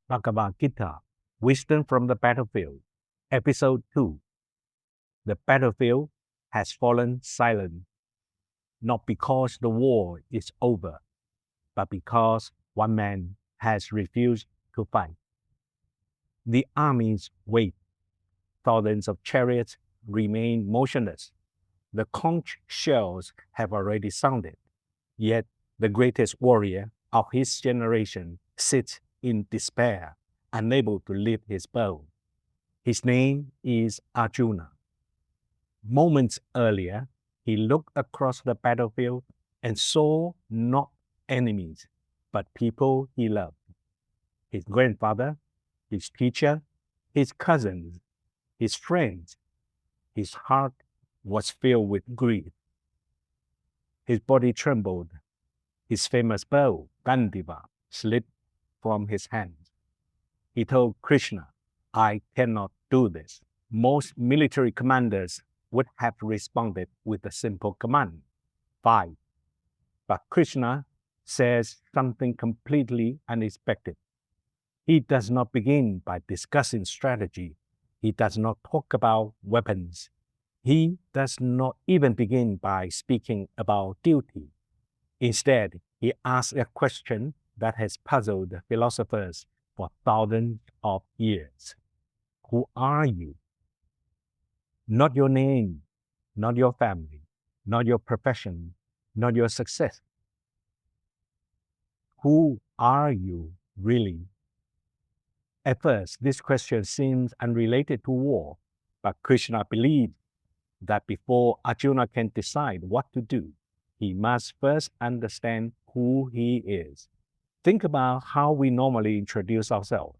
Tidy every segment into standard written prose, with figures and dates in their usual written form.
Bhagavad Gita, Wisdom from the Battlefield, Episode 2. The battlefield has fallen silent, not because the war is over, but because one man has refused to fight. The armies wait. Thousands of chariots remain motionless. The conch shells have already sounded. Yet the greatest warrior of his generation sits in despair, unable to lift his bow. His name is Arjuna. Moments earlier, he looked across the battlefield and saw not enemies, but people he loved. His grandfather, his teacher, his cousins, his friends. His heart was filled with grief. His body trembled. His famous bow, begun.The, slipped from his hands. He told Krishna, "I cannot do this." Most military commanders would have responded with a simple command, "Fight." But Krishna says something completely unexpected. He does not begin by discussing strategy. He does not talk about weapons. He does not even begin by speaking about duty. Instead, he asks a question that has puzzled philosophers for thousands of years. Who are you? Not your name, not your family, not your profession, not your success. Who are you really? At first, this question seems unrelated to war, but Krishna believes that before Arjuna can decide what to do, he must first understand who he is. Think about how we normally introduce ourselves.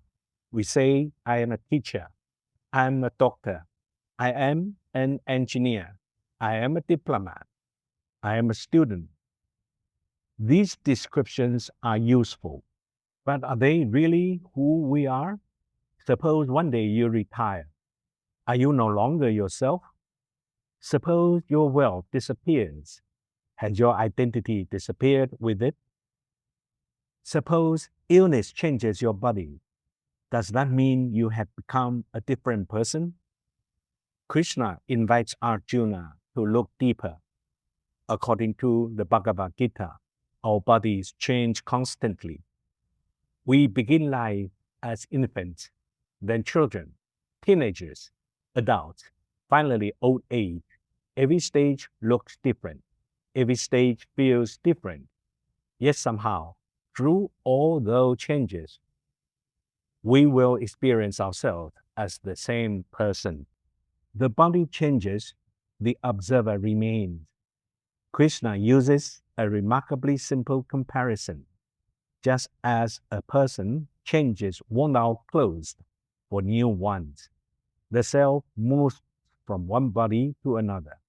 We say, "I am a teacher. I am a doctor. I am an engineer. I am a diplomat. I am a student." These descriptions are useful, but are they really who we are? Suppose one day you retire. Are you no longer yourself? Suppose your wealth disappears. Has your identity disappeared with it? Suppose illness changes your body. Does that mean you have become a different person? Krishna invites Arjuna to look deeper. According to the Bhagavad Gita, our bodies change constantly. We begin life as infants, then children, teenagers, adults, finally old age. Every stage looks different. Every stage feels different. Yet somehow, through all those changes, we will experience ourselves as the same person. The body changes, the observer remains. Krishna uses a remarkably simple comparison. Just as a person changes worn-out clothes for new ones, the self moves from one body to another.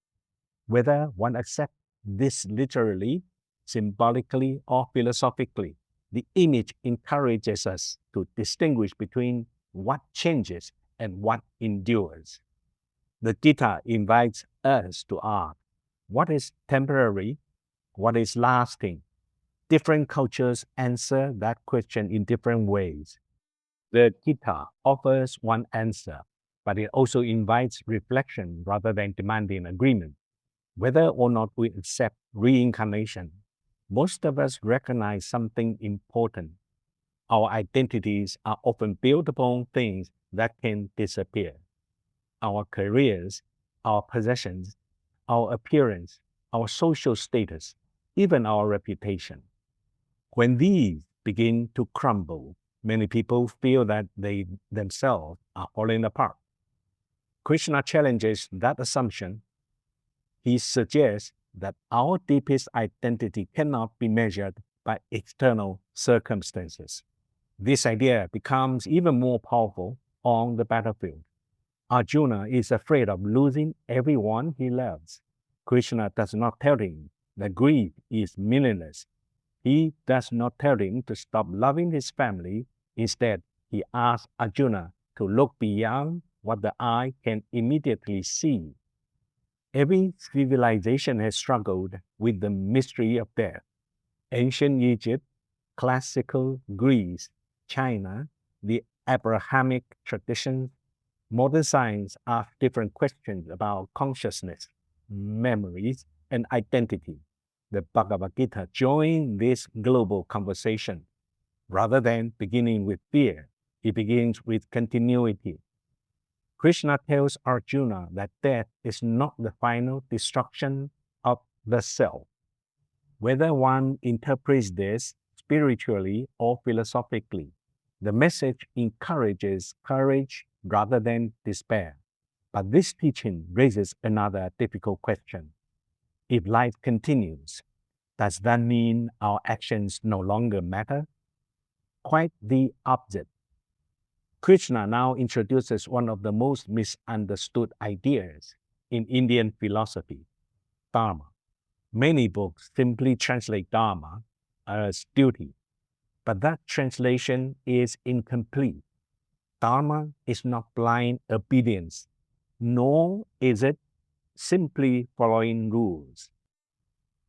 Whether one accepts this literally, symbolically, or philosophically, the image encourages us to distinguish between what changes and what endures. The Gita invites us to ask, what is temporary? What is lasting? Different cultures answer that question in different ways. The Gita offers one answer, but it also invites reflection rather than demanding agreement. Whether or not we accept reincarnation, most of us recognize something important. Our identities are often built upon things that can disappear. Our careers, our possessions, our appearance, our social status, even our reputation. When these begin to crumble, many people feel that they themselves are falling apart. Krishna challenges that assumption. He suggests that our deepest identity cannot be measured by external circumstances. This idea becomes even more powerful on the battlefield. Arjuna is afraid of losing everyone he loves. Krishna does not tell him that grief is meaningless. He does not tell him to stop loving his family. Instead, he asks Arjuna to look beyond what the eye can immediately see. Every civilization has struggled with the mystery of death. Ancient Egypt, classical Greece, China, the Abrahamic traditions, modern science asks different questions about consciousness, memories, and identity. The Bhagavad Gita joins this global conversation. Rather than beginning with fear, it begins with continuity. Krishna tells Arjuna that death is not the final destruction of the self. Whether one interprets this spiritually or philosophically, the message encourages courage rather than despair. But this teaching raises another difficult question. If life continues, does that mean our actions no longer matter? Quite the opposite. Krishna now introduces one of the most misunderstood ideas in Indian philosophy, dharma. Many books simply translate dharma as duty, but that translation is incomplete. Dharma is not blind obedience, nor is it simply following rules.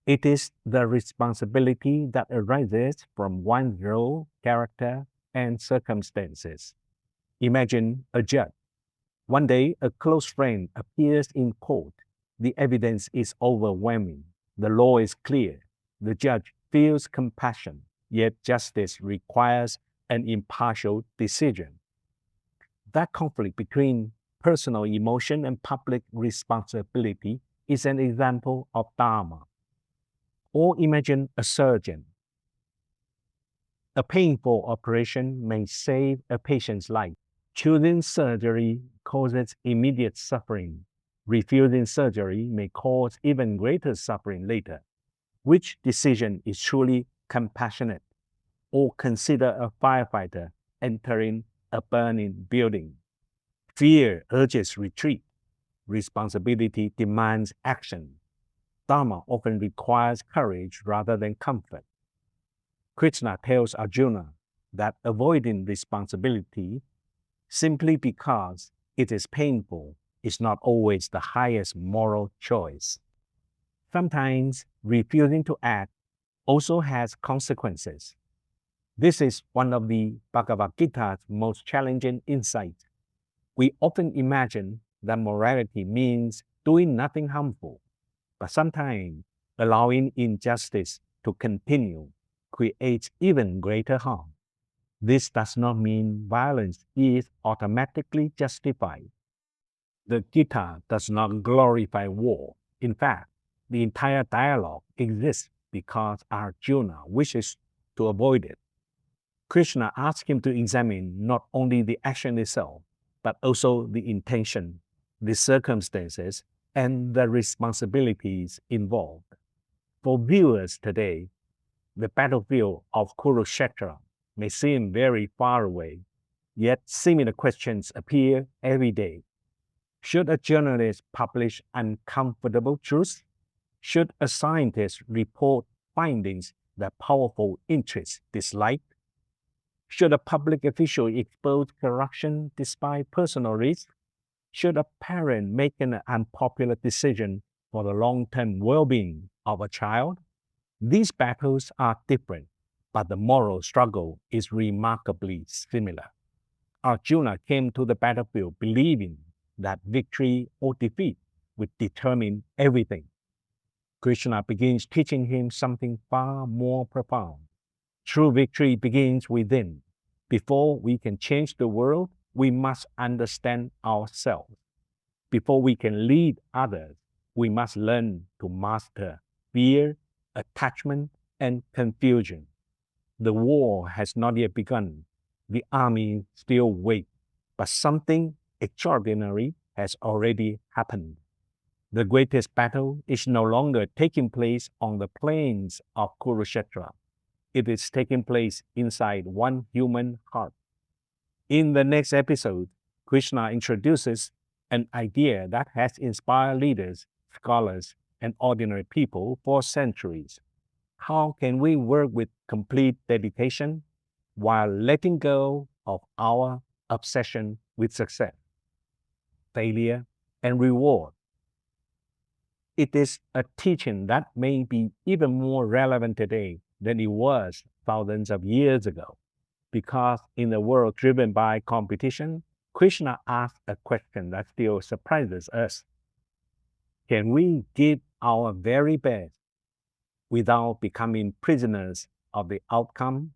It is the responsibility that arises from one's role, character, and circumstances. Imagine a judge. One day, a close friend appears in court. The evidence is overwhelming. The law is clear. The judge feels compassion, yet justice requires an impartial decision. That conflict between personal emotion and public responsibility is an example of dharma. Or imagine a surgeon. A painful operation may save a patient's life. Choosing surgery causes immediate suffering. Refusing surgery may cause even greater suffering later. Which decision is truly compassionate? Or consider a firefighter entering a burning building. Fear urges retreat. Responsibility demands action. Dharma often requires courage rather than comfort. Krishna tells Arjuna that avoiding responsibility simply because it is painful is not always the highest moral choice. Sometimes refusing to act also has consequences. This is one of the Bhagavad Gita's most challenging insights. We often imagine that morality means doing nothing harmful, but sometimes allowing injustice to continue creates even greater harm. This does not mean violence is automatically justified. The Gita does not glorify war. In fact, the entire dialogue exists because Arjuna wishes to avoid it. Krishna asks him to examine not only the action itself, but also the intention, the circumstances, and the responsibilities involved. For viewers today, the battlefield of Kurukshetra may seem very far away, yet similar questions appear every day. Should a journalist publish uncomfortable truths? Should a scientist report findings that powerful interests dislike? Should a public official expose corruption despite personal risk? Should a parent make an unpopular decision for the long-term well-being of a child? These battles are different, but the moral struggle is remarkably similar. Arjuna came to the battlefield believing that victory or defeat would determine everything. Krishna begins teaching him something far more profound. True victory begins within. Before we can change the world, we must understand ourselves. Before we can lead others, we must learn to master fear, attachment, and confusion. The war has not yet begun. The army still waits, but something extraordinary has already happened. The greatest battle is no longer taking place on the plains of Kurukshetra. It is taking place inside one human heart. In the next episode, Krishna introduces an idea that has inspired leaders, scholars, and ordinary people for centuries. How can we work with complete dedication while letting go of our obsession with success, failure, and reward? It is a teaching that may be even more relevant today than it was thousands of years ago. because in a world driven by competition, Krishna asked a question that still surprises us. Can we give our very best without becoming prisoners of the outcome?